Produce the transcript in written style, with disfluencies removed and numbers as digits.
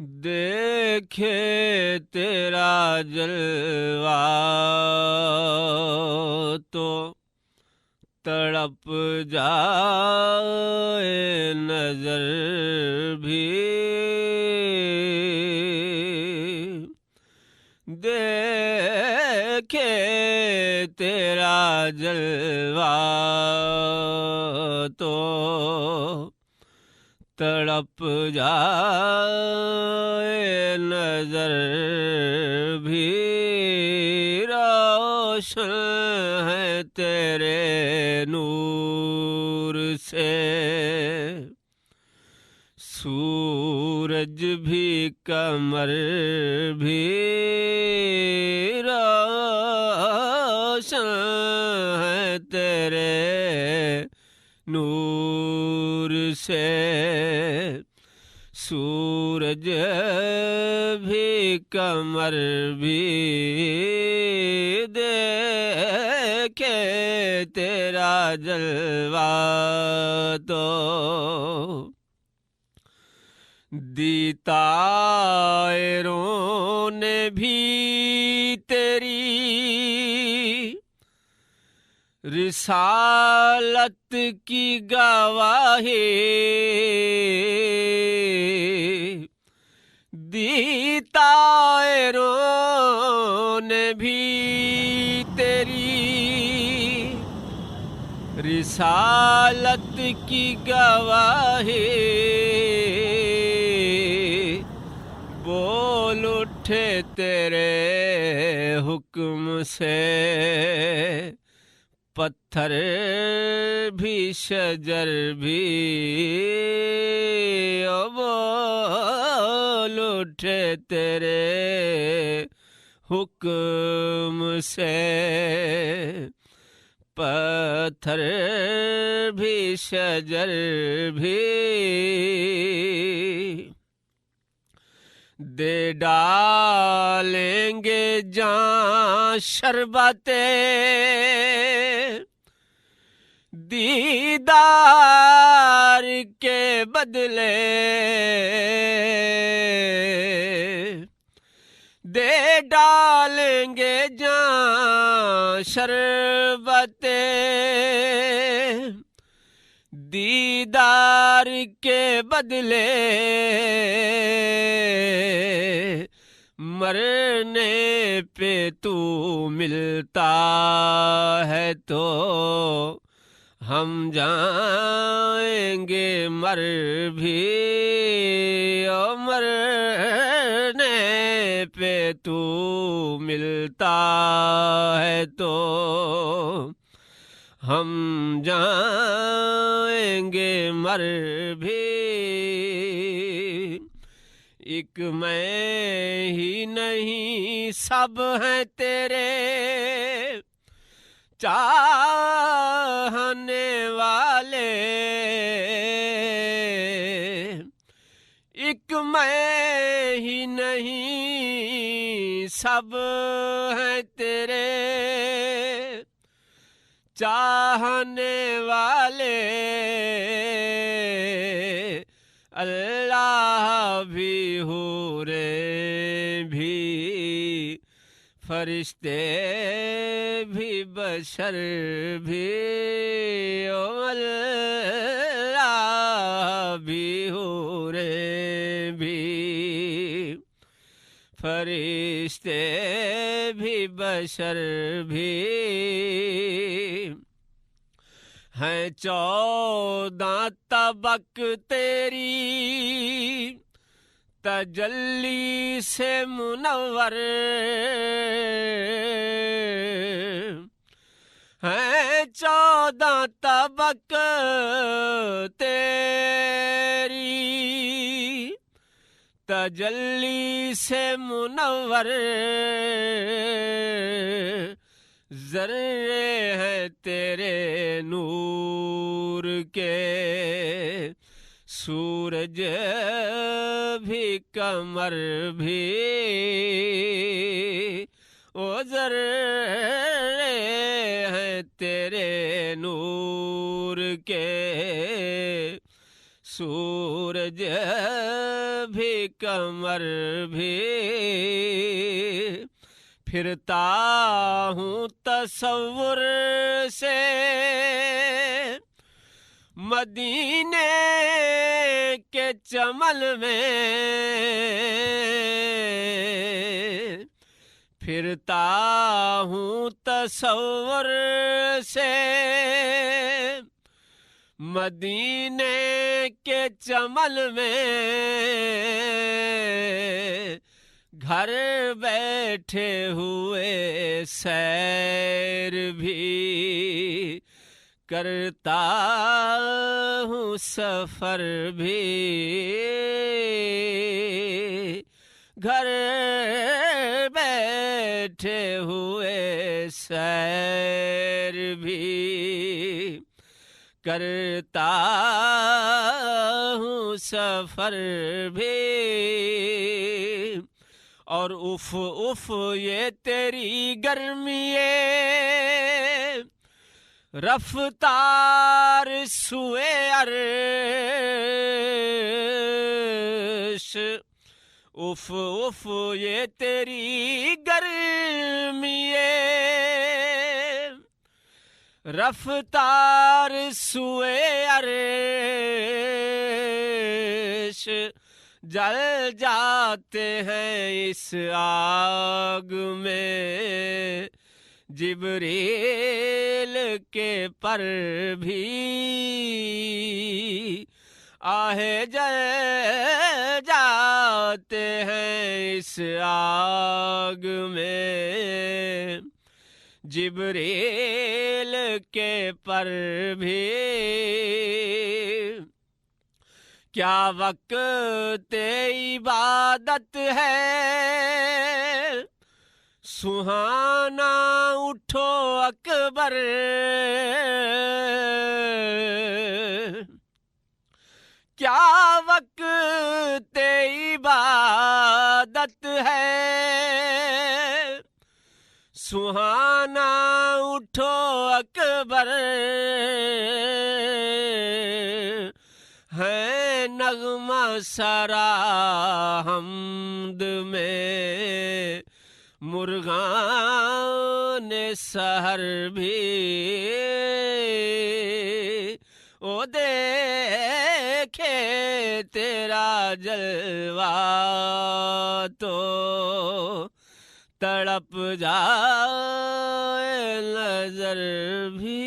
देखे तेरा जलवा तो तड़प जाए नजर भी, देखे तेरा जलवा तो तड़प जाए नजर भी। रोशन है तेरे नूर से सूरज भी कमर भी, रोशन है तेरे नूर से सूरज भी कमर भी, देखे तेरा जलवा तो दीतारों ने भी तेरी रिसालत की गवाही, दीतारों ने भी तेरी रिसालत की गवाही, बोल उठे तेरे हुक्म से पत्थर भी शजर भी, बोल उठे तेरे हुक्म से पत्थर भी शजर भी, दे डालेंगे जान शरबते दीदार के बदले, दे डालेंगे जान शरबते दीदार के बदले, मरने पे तू मिलता है तो हम जाएंगे मर भी, ओ मरने पे तू मिलता है तो हम जाएंगे मर भी। एक मैं ही नहीं सब हैं तेरे चाहने वाले, एक मैं ही नहीं सब हैं तेरे चाहने वाले, अल्लाह भी हूरे भी फरिश्ते भी बशर भी, ओ अल्लाह भी हूरे भी फरिश्ते भी बशर भी, हैं 14 तबक तेरी तजल्ली से मुनव्वर, हैं 14 तबक तेरी तजल्ली से मुनव्वर, ज़र्रे हैं तेरे नूर के सूरज भी कमर भी, ओ ज़र्रे हैं तेरे नूर के सूरज भी कमर भी, फिरता हूँ तसव्वुर से मदीने के चमन में, फिरता हूँ तसव्वुर से मदीने के चमन में, घर बैठे हुए सैर भी करता हूँ, सफर भी घर बैठे हुए सैर भी करता हूँ, सफर भी। और उफ उफ ये तेरी गर्मीए रफ्तार सुए अर्श, उफ उफ ये तेरी गर्मीए रफ्तार सुए अर्श, जल जाते हैं इस आग में जिब्रील के पर भी, आहे जल जाते हैं इस आग में जिब्रील के पर भी। क्या वक्त इबादत है सुहाना उठो अकबर, क्या वक्त इबादत है सुहाना उठो अकबर, है नगमा सरा हमद में मुर्गान सहर भी, ओ देखे तेरा जलवा तो तड़प जाए नजर भी।